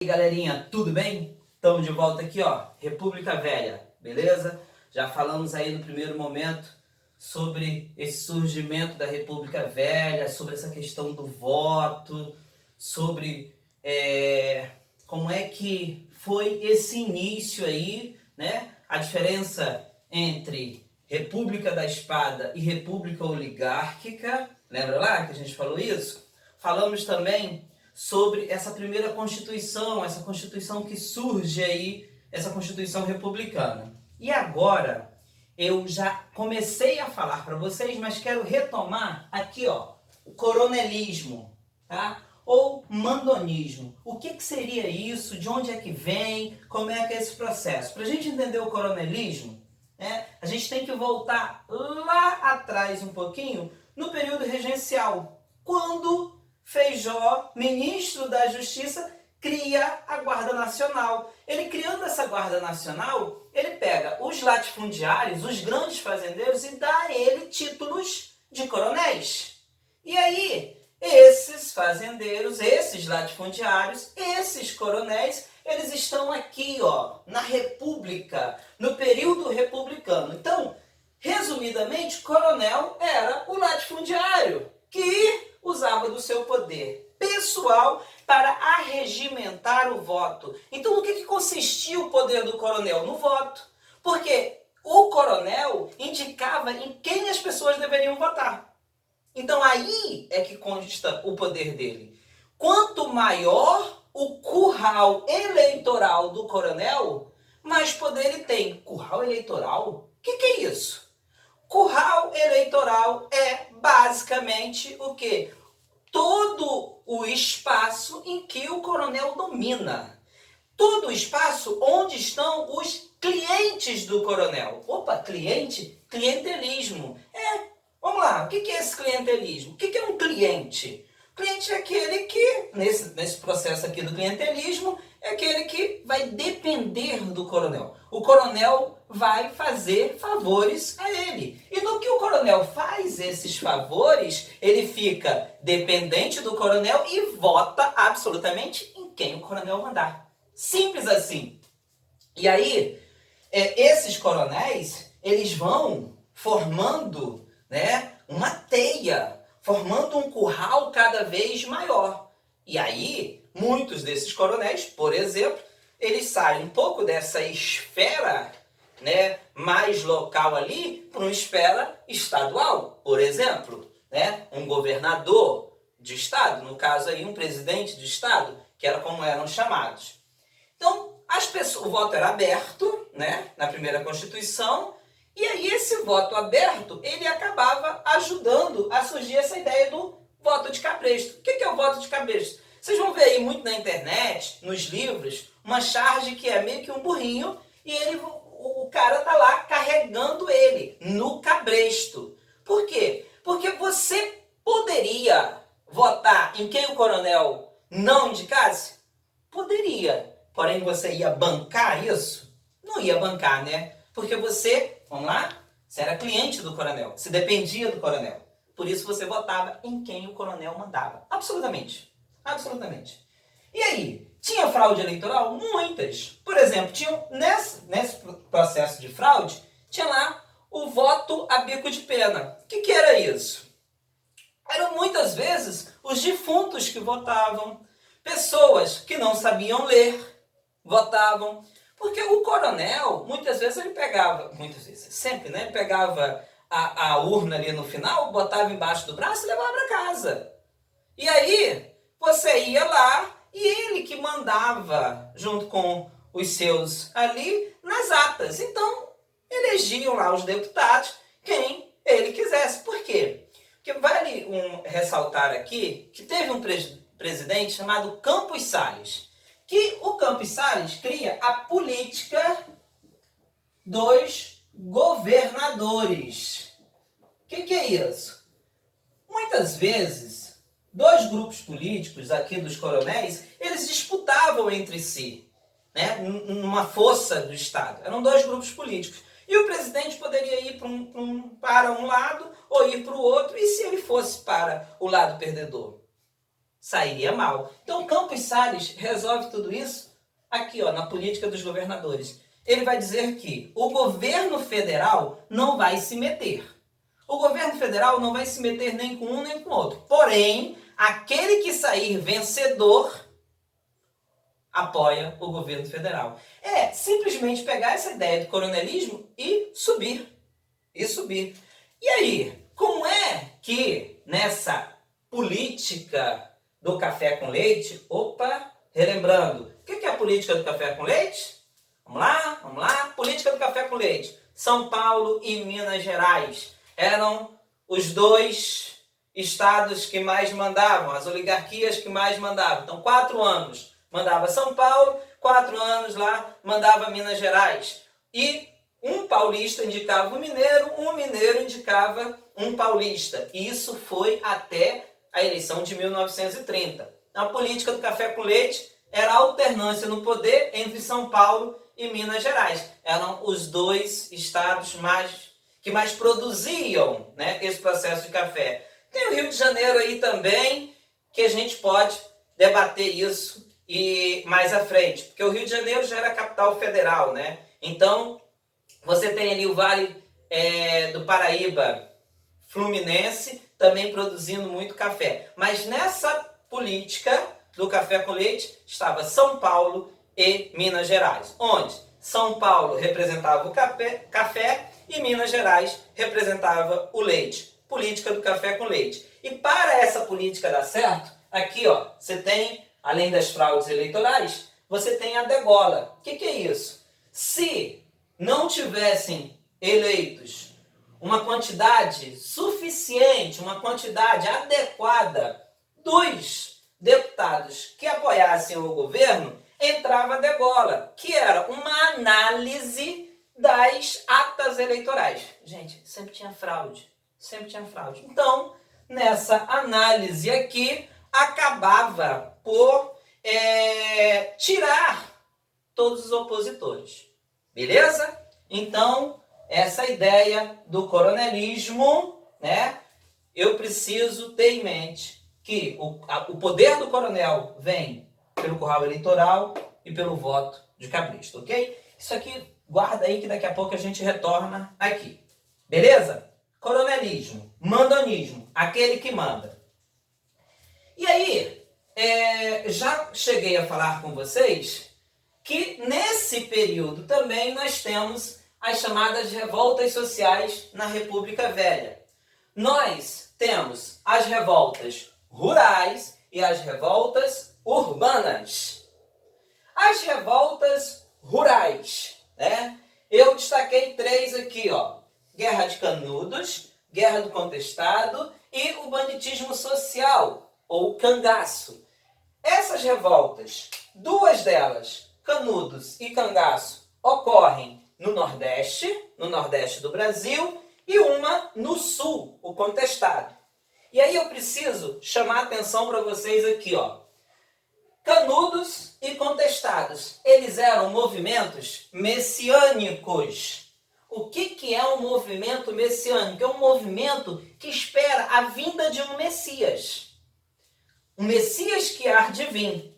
E aí, galerinha, tudo bem? Estamos de volta aqui, ó, República Velha, beleza? Já falamos aí no primeiro momento sobre esse surgimento da República Velha, sobre essa questão do voto, sobre como é que foi esse início aí, né? A diferença entre República da Espada e República Oligárquica, lembra lá que a gente falou isso? Falamos também sobre essa primeira Constituição, essa Constituição que surge aí, essa Constituição republicana. E agora, eu já comecei a falar para vocês, mas quero retomar aqui, ó, o coronelismo, tá? Ou mandonismo. O que seria isso? De onde é que vem? Como é que é esse processo? Para a gente entender o coronelismo, né, a gente tem que voltar lá atrás um pouquinho, no período regencial, quando Feijó, ministro da Justiça, cria a Guarda Nacional. Ele criando essa Guarda Nacional, ele pega os latifundiários, os grandes fazendeiros, e dá a ele títulos de coronéis. E aí, esses fazendeiros, esses latifundiários, esses coronéis, eles estão aqui, ó, na República, no período republicano. Então, resumidamente, coronel era o latifundiário que usava do seu poder pessoal para arregimentar o voto. Então, no que consistia o poder do coronel? No voto. Porque o coronel indicava em quem as pessoas deveriam votar. Então, aí é que consta o poder dele. Quanto maior o curral eleitoral do coronel, mais poder ele tem. Curral eleitoral? O que é isso? Curral eleitoral é basicamente o quê? Todo o espaço em que o coronel domina. Todo o espaço onde estão os clientes do coronel. Opa, cliente? Clientelismo. Vamos lá, o que é esse clientelismo? O que é um cliente? Cliente é aquele que, nesse processo aqui do clientelismo, é aquele que vai depender do coronel. O coronel vai fazer favores a ele. E no que o coronel faz esses favores, ele fica dependente do coronel e vota absolutamente em quem o coronel mandar. Simples assim. E aí, esses coronéis, eles vão formando, né, uma teia, formando um curral cada vez maior. E aí, muitos desses coronéis, por exemplo, eles saem um pouco dessa esfera, né, mais local ali para uma esfera estadual. Por exemplo, né, um governador de estado, no caso aí um presidente de estado, que era como eram chamados. Então, o voto era aberto, né, na primeira Constituição, e aí esse voto aberto, ele acabava ajudando a surgir essa ideia do voto de cabresto. O que é o voto de cabresto? Vocês vão ver aí muito na internet, nos livros, uma charge que é meio que um burrinho, e o cara tá lá carregando ele no cabresto. Por quê? Porque você poderia votar em quem o coronel não indicasse? Poderia. Porém, você ia bancar isso? Não ia bancar, né? Porque você, vamos lá, você era cliente do coronel, você dependia do coronel. Por isso você votava em quem o coronel mandava. Absolutamente. Absolutamente. E aí, tinha fraude eleitoral? Muitas. Por exemplo, nesse processo de fraude, tinha lá o voto a bico de pena. O que era isso? Eram muitas vezes os defuntos que votavam, pessoas que não sabiam ler, votavam. Porque o coronel, muitas vezes ele pegava, sempre, né? Ele pegava a urna ali no final, botava embaixo do braço e levava para casa. E aí, você ia lá e ele que mandava, junto com os seus ali, nas atas. Então, elegiam lá os deputados quem ele quisesse. Por quê? Porque vale ressaltar aqui que teve um presidente chamado Campos Salles, que o Campos Salles cria a política dos governadores. O que é isso? Muitas vezes, dois grupos políticos aqui dos coronéis, eles disputavam entre si, né, numa força do Estado. Eram dois grupos políticos. E o presidente poderia ir para um lado ou ir para o outro, e se ele fosse para o lado perdedor? sairia mal. Então Campos Salles resolve tudo isso aqui, ó, na política dos governadores. Ele vai dizer que o governo federal não vai se meter. O governo federal não vai se meter nem com um nem com o outro. Porém, aquele que sair vencedor apoia o governo federal. É simplesmente pegar essa ideia do coronelismo e subir. E subir. E aí, como é que nessa política do café com leite, relembrando, o que é a política do café com leite? Vamos lá. Política do café com leite. São Paulo e Minas Gerais eram os dois estados que mais mandavam, as oligarquias que mais mandavam. Então, 4 anos mandava São Paulo, 4 anos lá mandava Minas Gerais. E um paulista indicava um mineiro indicava um paulista. E isso foi até a eleição de 1930. A política do café com leite era a alternância no poder entre São Paulo e Minas Gerais. Eram os dois estados que mais produziam, né, esse processo de café. Tem o Rio de Janeiro aí também, que a gente pode debater isso e mais à frente, porque o Rio de Janeiro já era capital federal, né? Então, você tem ali o Vale do Paraíba Fluminense também produzindo muito café. Mas nessa política do café com leite estava São Paulo e Minas Gerais, onde São Paulo representava o café e Minas Gerais representava o leite. Política do café com leite. E para essa política dar certo, aqui ó, você tem, além das fraudes eleitorais, você tem a degola. O que é isso? Se não tivessem eleitos uma quantidade suficiente, uma quantidade adequada dos deputados que apoiassem o governo, entrava a degola, que era uma análise das atas eleitorais. Gente, sempre tinha fraude. Então, nessa análise aqui, acabava por tirar todos os opositores. Beleza? Então, essa ideia do coronelismo, né? Eu preciso ter em mente que o poder do coronel vem pelo curral eleitoral e pelo voto de capricho, ok? Isso aqui, guarda aí que daqui a pouco a gente retorna aqui. Beleza? Coronelismo, mandonismo, aquele que manda. E aí, já cheguei a falar com vocês que nesse período também nós temos as chamadas revoltas sociais na República Velha. Nós temos as revoltas rurais e as revoltas urbanas. As revoltas rurais, né? Eu destaquei 3 aqui, ó. Guerra de Canudos, Guerra do Contestado e o banditismo social, ou cangaço. Essas revoltas, 2 delas, Canudos e Cangaço, ocorrem no Nordeste do Brasil, e uma no Sul, o Contestado. E aí eu preciso chamar a atenção para vocês aqui, ó. Canudos e Contestados, eles eram movimentos messiânicos. O que é um movimento messiânico? É um movimento que espera a vinda de um Messias. Um Messias que há de vir.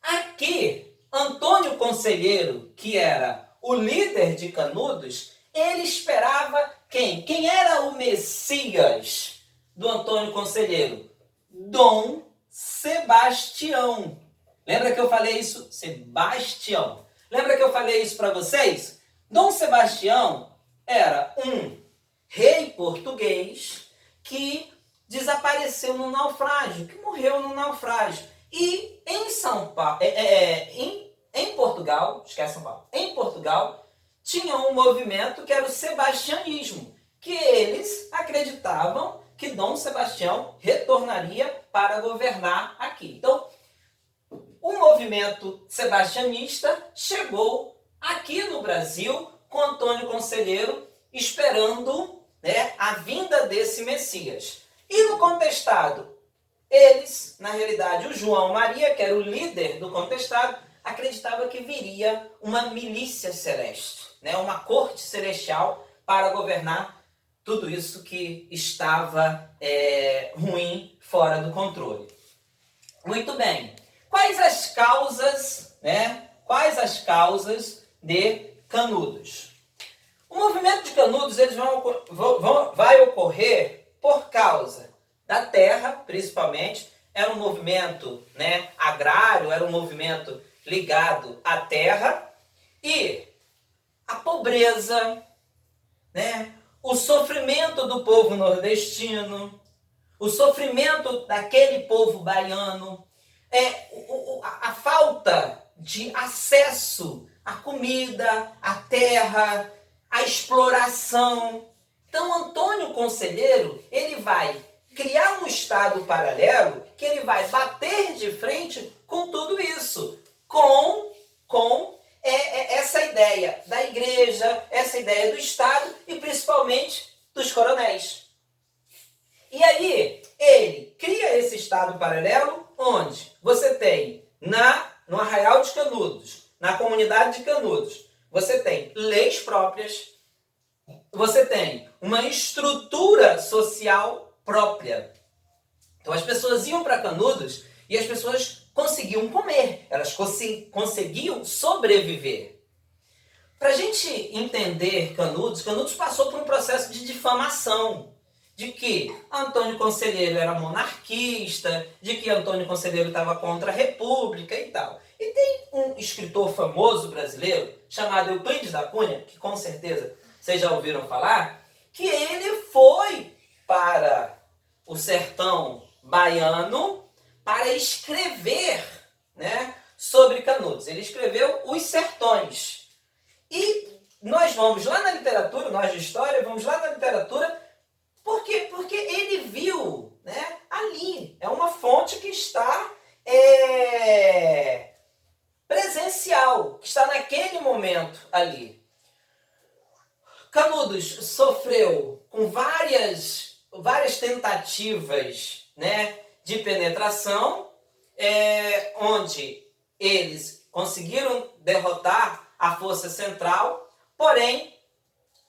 Aqui, Antônio Conselheiro, que era o líder de Canudos, ele esperava quem? Quem era o Messias do Antônio Conselheiro? Dom Sebastião. Lembra que eu falei isso? Sebastião. Lembra que eu falei isso para vocês? Dom Sebastião era um rei português que desapareceu no naufrágio, que morreu no naufrágio. E em São Paulo, em Portugal, esquece São Paulo, em Portugal tinha um movimento que era o sebastianismo, que eles acreditavam que Dom Sebastião retornaria para governar aqui. Então, o movimento sebastianista chegou aqui no Brasil com Antônio Conselheiro esperando, né, a vinda desse Messias. E no Contestado, eles, na realidade, o João Maria, que era o líder do Contestado, acreditava que viria uma milícia celeste, né, uma corte celestial para governar tudo isso que estava ruim, fora do controle. Muito bem. Quais as causas, né? Quais as causas de Canudos? O movimento de Canudos vai ocorrer por causa da terra, principalmente. Era um movimento, né, agrário, era um movimento ligado à terra. E a pobreza, né, o sofrimento do povo nordestino, o sofrimento daquele povo baiano, a falta de acesso à comida, à terra, à exploração. Então, Antônio Conselheiro, ele vai criar um estado paralelo que ele vai bater de frente com tudo isso, com essa ideia da igreja, essa ideia do Estado e principalmente dos coronéis. E aí, ele cria esse Estado paralelo onde você tem no Arraial de Canudos, na comunidade de Canudos, você tem leis próprias, você tem uma estrutura social própria. Então as pessoas iam para Canudos e as pessoas conseguiam comer, elas conseguiam sobreviver. Para a gente entender Canudos passou por um processo de difamação, de que Antônio Conselheiro era monarquista, de que Antônio Conselheiro estava contra a República e tal. E tem um escritor famoso brasileiro, chamado Euclides da Cunha, que com certeza vocês já ouviram falar, que ele foi para o sertão baiano para escrever, né, sobre Canudos. Ele escreveu Os Sertões. E nós vamos lá na literatura, nós de história, vamos lá na literatura, por quê? Porque ele viu, né, ali. É uma fonte que está presencial, que está naquele momento ali. Canudos sofreu com várias tentativas, né, de penetração, onde eles conseguiram derrotar a força central, porém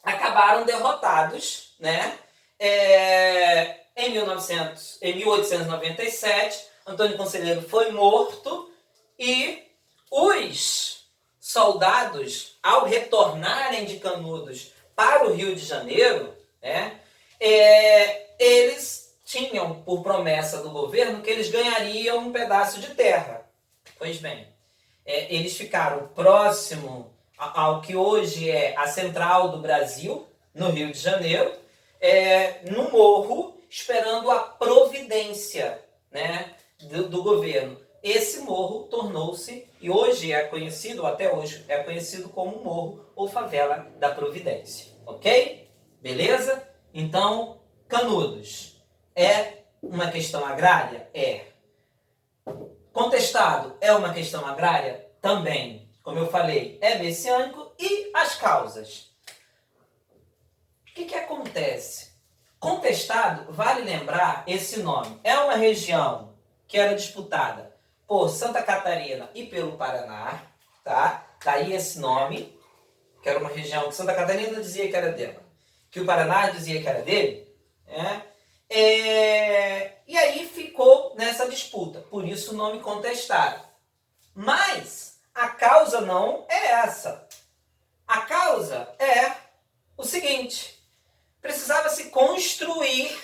acabaram derrotados, né? Em 1897, Antônio Conselheiro foi morto e os soldados, ao retornarem de Canudos para o Rio de Janeiro, né, eles tinham por promessa do governo que eles ganhariam um pedaço de terra. Pois bem, eles ficaram próximo ao que hoje é a central do Brasil, no Rio de Janeiro, no morro, esperando a providência, né, do governo. Esse morro tornou-se, e hoje é conhecido, até hoje, é conhecido como Morro ou Favela da Providência. Ok? Beleza? Então, Canudos é uma questão agrária? É. Contestado é uma questão agrária? Também. Como eu falei, é messiânico. E as causas? O que acontece? Contestado, vale lembrar esse nome. É uma região que era disputada por Santa Catarina e pelo Paraná, tá? Daí esse nome, que era uma região que Santa Catarina dizia que era dela, que o Paraná dizia que era dele, né? E aí ficou nessa disputa, por isso o nome contestado. Mas a causa não é essa. A causa é o seguinte: precisava se construir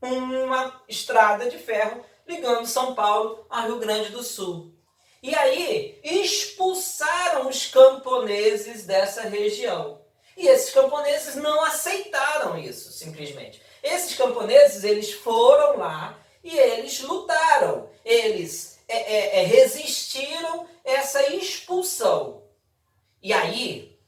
uma estrada de ferro ligando São Paulo a Rio Grande do Sul. E aí expulsaram os camponeses dessa região. E esses camponeses não aceitaram isso, simplesmente. Esses camponeses, eles foram lá e eles lutaram. Eles resistiram essa expulsão. E aí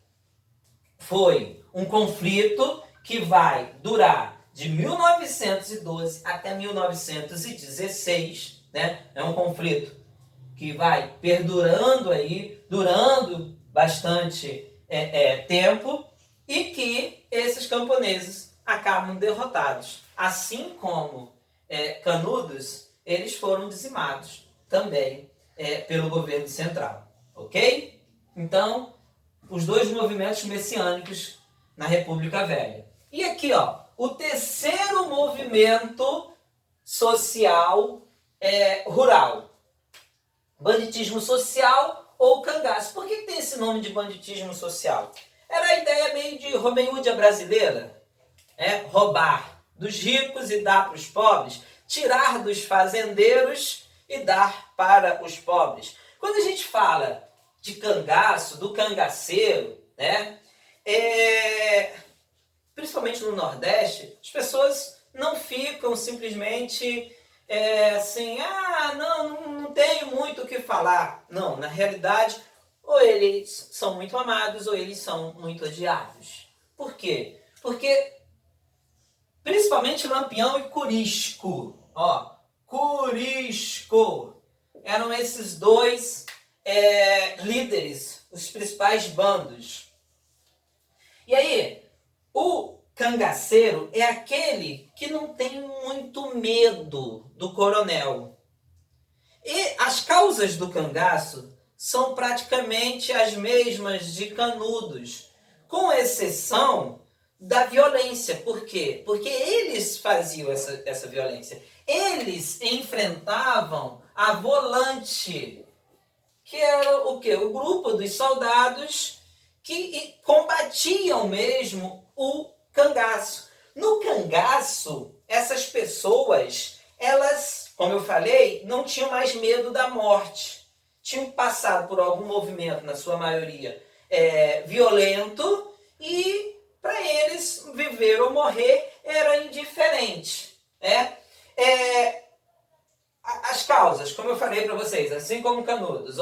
foi um conflito que vai durar de 1912 até 1916, né? É um conflito que vai perdurando aí, durando bastante tempo, e que esses camponeses acabam derrotados. Assim como Canudos, eles foram dizimados também pelo governo central. Ok? Então, os dois movimentos messiânicos na República Velha. E aqui, ó, o terceiro movimento social rural. Banditismo social ou cangaço. Por que tem esse nome de banditismo social? Era a ideia meio de Robin Hood à brasileira. Roubar dos ricos e dar para os pobres. Tirar dos fazendeiros e dar para os pobres. Quando a gente fala de cangaço, do cangaceiro, né? Principalmente no Nordeste, as pessoas não ficam simplesmente assim, não tenho muito o que falar. Não, na realidade, ou eles são muito amados ou eles são muito odiados. Por quê? Porque, principalmente Lampião e Corisco, Corisco, eram esses dois líderes, os principais bandos. E aí, o cangaceiro é aquele que não tem muito medo do coronel. E as causas do cangaço são praticamente as mesmas de Canudos, com exceção da violência. Por quê? Porque eles faziam essa violência. Eles enfrentavam a volante, que era o quê? O grupo dos soldados que combatiam mesmo o cangaço. No cangaço, essas pessoas, elas, como eu falei, não tinham mais medo da morte. Tinham passado por algum movimento, na sua maioria, violento, e para eles viver ou morrer era indiferente. As causas, como eu falei para vocês, assim como Canudos,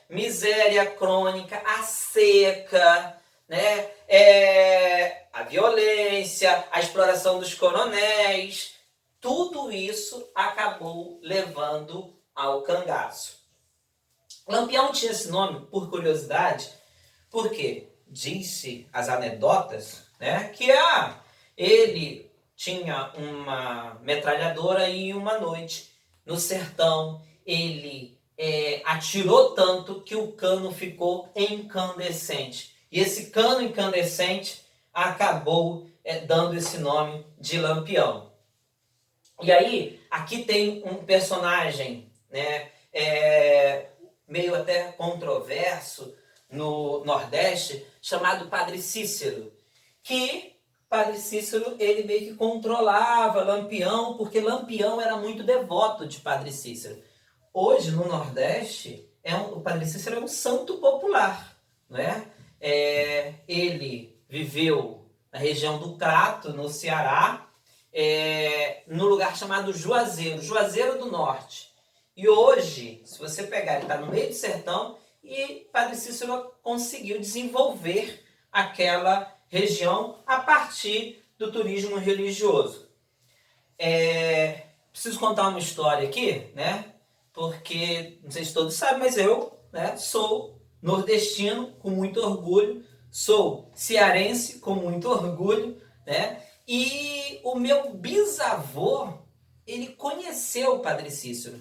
miséria crônica, a seca, né? A violência, a exploração dos coronéis, tudo isso acabou levando ao cangaço. Lampião tinha esse nome por curiosidade, porque disse as anedotas, né, que ele tinha uma metralhadora e uma noite no sertão ele atirou tanto que o cano ficou incandescente. E esse cano incandescente acabou dando esse nome de Lampião. E aí, aqui tem um personagem, né, meio até controverso no Nordeste, chamado Padre Cícero, que Padre Cícero, ele meio que controlava Lampião, porque Lampião era muito devoto de Padre Cícero. Hoje, no Nordeste, o Padre Cícero é um santo popular, né? Ele viveu na região do Crato, no Ceará, no lugar chamado Juazeiro do Norte. E hoje, se você pegar, ele está no meio do sertão, e Padre Cícero conseguiu desenvolver aquela região a partir do turismo religioso. Preciso contar uma história aqui, né? Porque, não sei se todos sabem, mas eu, né, sou nordestino com muito orgulho, sou cearense com muito orgulho, né? E o meu bisavô, ele conheceu o Padre Cícero.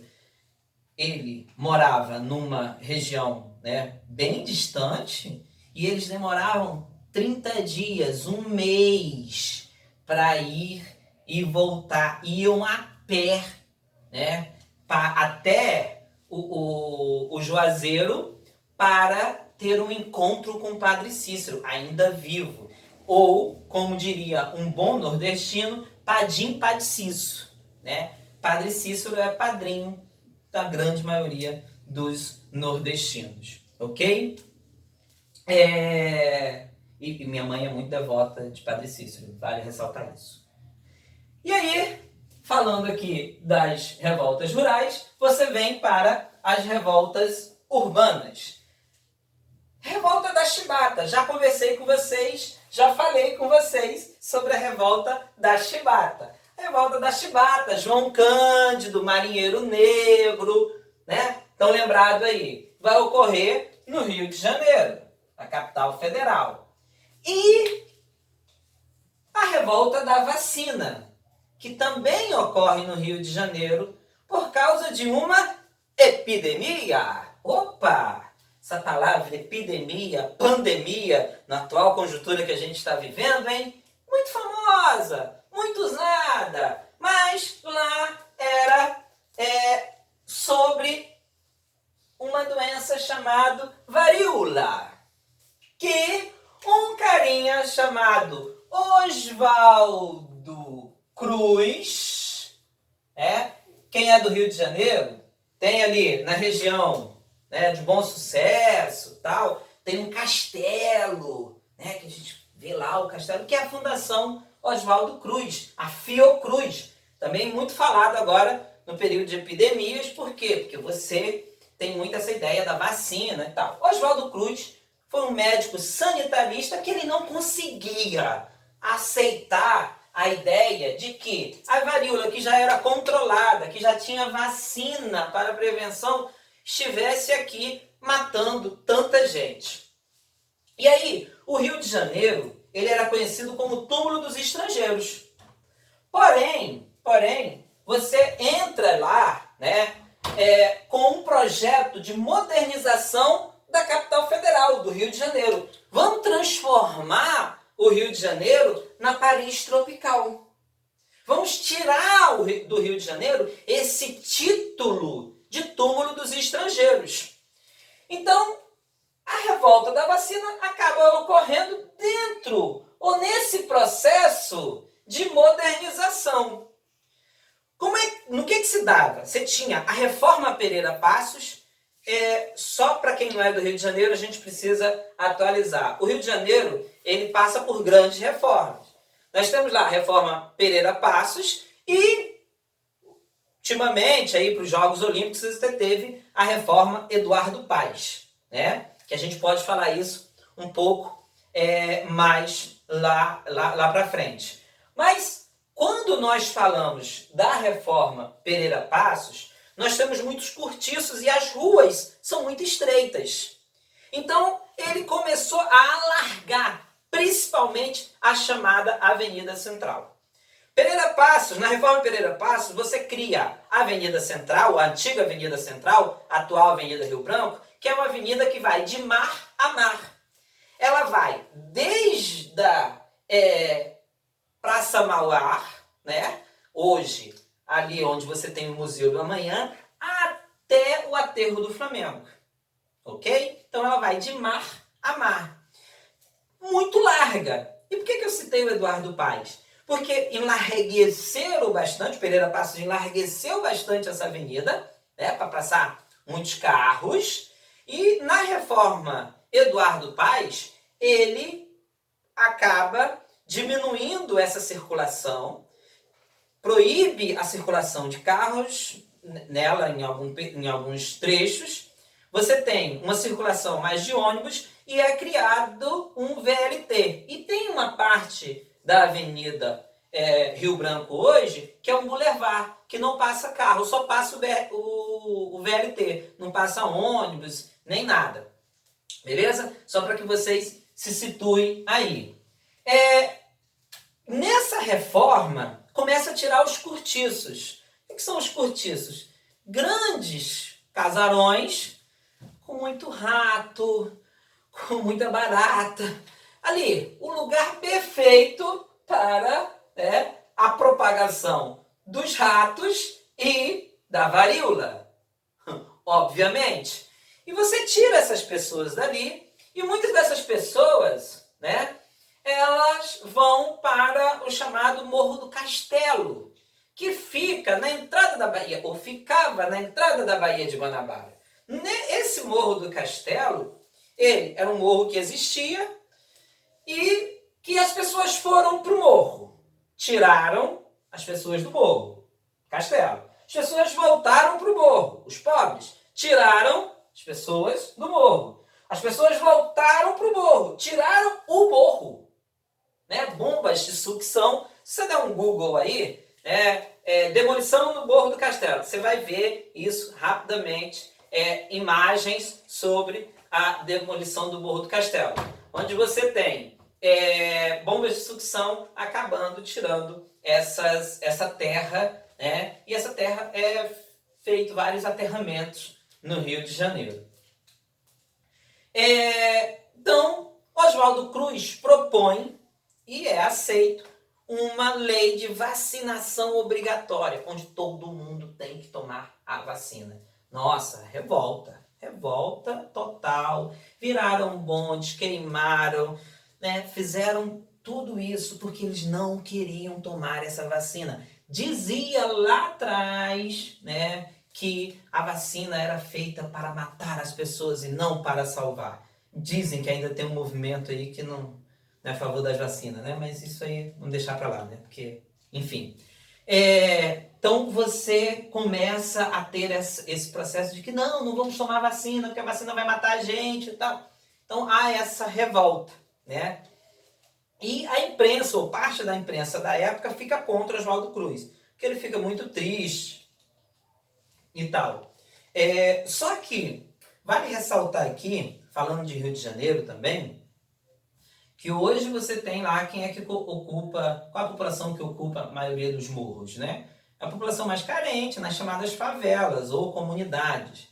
Ele morava numa região, né, bem distante, e eles demoravam 30 dias, um mês, para ir e voltar. Iam a pé, né, até o Juazeiro para ter um encontro com o Padre Cícero, ainda vivo. Ou, como diria um bom nordestino, Padim Padiciço, né? Padre Cícero é padrinho da grande maioria dos nordestinos, ok? E minha mãe é muito devota de Padre Cícero, vale ressaltar isso. E aí, falando aqui das revoltas rurais, você vem para as revoltas urbanas. Revolta da Chibata, já conversei com vocês, já falei com vocês sobre a revolta da Chibata. A revolta da Chibata, João Cândido, Marinheiro Negro, né? Estão lembrados aí? Vai ocorrer no Rio de Janeiro, a capital federal. E a revolta da vacina, que também ocorre no Rio de Janeiro por causa de uma epidemia. Opa! Essa palavra epidemia, pandemia, na atual conjuntura que a gente está vivendo, hein? Muito famosa, muito usada, mas lá era sobre uma doença chamada varíola, que um carinha chamado Oswaldo Cruz, quem é do Rio de Janeiro, tem ali na região, né, de Bom Sucesso, tal, tem um castelo, né, que a gente vê lá o castelo, que é a Fundação Oswaldo Cruz, a Fiocruz, também muito falado agora no período de epidemias. Por quê? Porque você tem muito essa ideia da vacina e tal. Oswaldo Cruz foi um médico sanitarista que ele não conseguia aceitar a ideia de que a varíola, que já era controlada, que já tinha vacina para prevenção, estivesse aqui matando tanta gente. E aí, o Rio de Janeiro, ele era conhecido como túmulo dos estrangeiros. Porém, você entra lá, né, com um projeto de modernização da capital federal, do Rio de Janeiro. Vamos transformar o Rio de Janeiro na Paris tropical. Vamos tirar do Rio de Janeiro esse título de túmulo dos estrangeiros. Então, a revolta da vacina acaba ocorrendo dentro ou nesse processo de modernização. No que se dava? Você tinha a Reforma Pereira Passos. Só para quem não é do Rio de Janeiro, a gente precisa atualizar. O Rio de Janeiro, ele passa por grandes reformas. Nós temos lá a Reforma Pereira Passos e, ultimamente, para os Jogos Olímpicos, você teve a Reforma Eduardo Paes, né? Que a gente pode falar isso um pouco mais lá para frente. Mas, quando nós falamos da Reforma Pereira Passos, nós temos muitos cortiços e as ruas são muito estreitas. Então, ele começou a alargar, principalmente a chamada Avenida Central. Pereira Passos, na Reforma Pereira Passos, você cria a Avenida Central, a antiga Avenida Central, a atual Avenida Rio Branco, que é uma avenida que vai de mar a mar. Ela vai desde a Praça Mauá, né? Hoje, ali onde você tem o Museu do Amanhã, até o Aterro do Flamengo. Ok? Então ela vai de mar a mar. Muito larga. E por que eu citei o Eduardo Paes? Porque enlargueceram bastante, Pereira Passos enlargueceu bastante essa avenida, né, para passar muitos carros. E na reforma Eduardo Paes, ele acaba diminuindo essa circulação, proíbe a circulação de carros nela em alguns trechos. Você tem uma circulação mais de ônibus e é criado um VLT. E tem uma parte da Avenida Rio Branco hoje que é um boulevard, que não passa carro, só passa o VLT, não passa ônibus, nem nada. Beleza? Só para que vocês se situem aí. Nessa reforma, começa a tirar os cortiços. O que são os cortiços? Grandes casarões com muito rato, com muita barata. Ali, o lugar perfeito para a propagação dos ratos e da varíola, obviamente. E você tira essas pessoas dali, e muitas dessas pessoas, né, elas vão para o chamado Morro do Castelo, que fica na entrada da Baía, ou ficava na entrada da Baía de Guanabara. Esse Morro do Castelo, ele era um morro que existia e que as pessoas foram para o morro. Tiraram as pessoas do morro, Castelo. As pessoas voltaram para o morro, os pobres. Tiraram as pessoas do morro. As pessoas voltaram para o morro, tiraram o morro. Né? Bombas de sucção. Se você der um Google aí, demolição no Morro do Castelo, você vai ver isso rapidamente, imagens sobre a demolição do Morro do Castelo, onde você tem bombas de sucção acabando, tirando essa terra, né? E essa terra feito vários aterramentos no Rio de Janeiro. Então, Oswaldo Cruz propõe e é aceito uma lei de vacinação obrigatória, onde todo mundo tem que tomar a vacina. Nossa, revolta. Revolta total. Viraram bondes, queimaram, né? Fizeram tudo isso porque eles não queriam tomar essa vacina. Dizia lá atrás, né, que a vacina era feita para matar as pessoas e não para salvar. Dizem que ainda tem um movimento aí que não é a favor das vacinas, né? Mas isso aí vamos deixar para lá, né? Porque, enfim. Então você começa a ter esse processo de que não vamos tomar vacina, porque a vacina vai matar a gente e tal. Então há essa revolta, né? E a imprensa, ou parte da imprensa da época, fica contra Oswaldo Cruz, porque ele fica muito triste e tal. Só que vale ressaltar aqui, falando de Rio de Janeiro também, que hoje você tem lá quem é que ocupa, qual a população que ocupa a maioria dos morros, né? A população mais carente, nas chamadas favelas ou comunidades.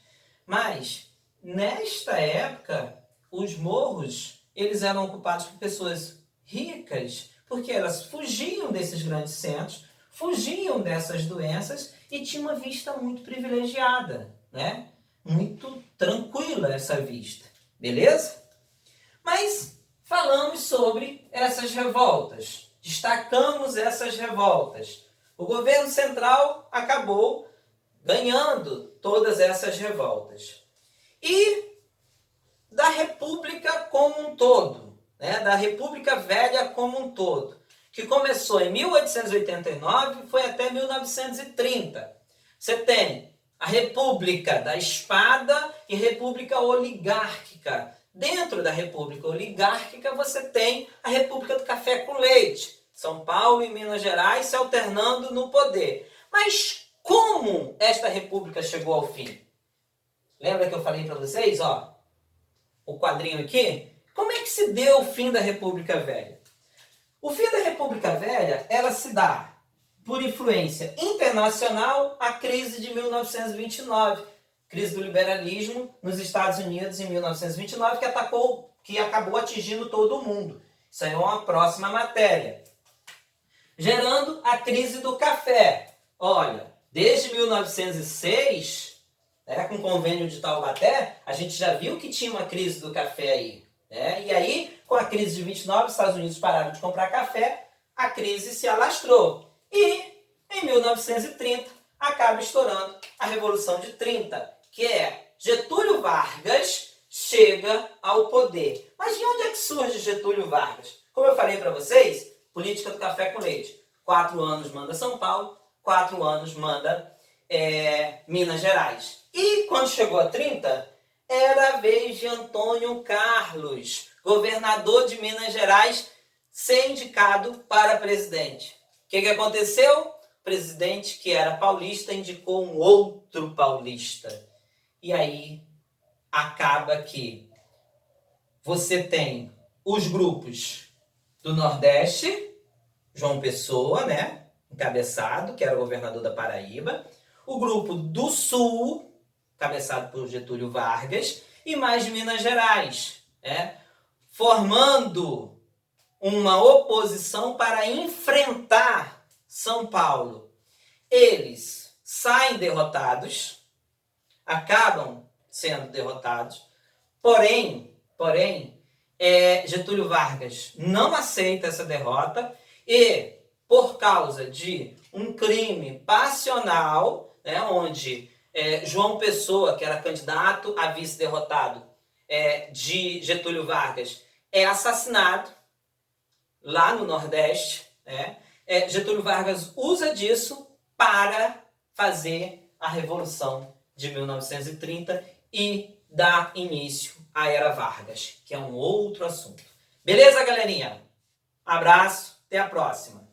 Mas, nesta época, os morros, eles eram ocupados por pessoas ricas, porque elas fugiam desses grandes centros, fugiam dessas doenças e tinham uma vista muito privilegiada, né? Muito tranquila essa vista, beleza? Mas falamos sobre essas revoltas, destacamos essas revoltas. O governo central acabou ganhando todas essas revoltas. E da República como um todo, né? Da República Velha como um todo, que começou em 1889 e foi até 1930. Você tem a República da Espada e República Oligárquica. Dentro da República Oligárquica você tem a República do Café com Leite. São Paulo e Minas Gerais se alternando no poder. Mas como esta república chegou ao fim? Lembra que eu falei para vocês, ó, o quadrinho aqui? Como é que se deu o fim da República Velha? O fim da República Velha, ela se dá por influência internacional à crise de 1929, crise do liberalismo nos Estados Unidos em 1929, que acabou atingindo todo o mundo. Isso aí é uma próxima matéria. Gerando a crise do café. Olha, desde 1906, com o convênio de Taubaté, a gente já viu que tinha uma crise do café aí. Né? E aí, com a crise de 29, os Estados Unidos pararam de comprar café, a crise se alastrou. E, em 1930, acaba estourando a Revolução de 30, que é Getúlio Vargas chega ao poder. Mas de onde é que surge Getúlio Vargas? Como eu falei para vocês, política do café com leite. 4 anos manda São Paulo, 4 anos manda Minas Gerais. E quando chegou a 30, era a vez de Antônio Carlos, governador de Minas Gerais, ser indicado para presidente. O que aconteceu? O presidente, que era paulista, indicou um outro paulista. E aí acaba que você tem os grupos do Nordeste, João Pessoa, né, encabeçado, que era o governador da Paraíba, o grupo do Sul, encabeçado por Getúlio Vargas, e mais de Minas Gerais, né, formando uma oposição para enfrentar São Paulo. Eles saem derrotados, acabam sendo derrotados, porém, Getúlio Vargas não aceita essa derrota e, por causa de um crime passional, né, onde João Pessoa, que era candidato a vice-derrotado de Getúlio Vargas, é assassinado lá no Nordeste, né? Getúlio Vargas usa disso para fazer a Revolução de 1930 e dar início à Era Vargas, que é um outro assunto. Beleza, galerinha? Abraço, até a próxima.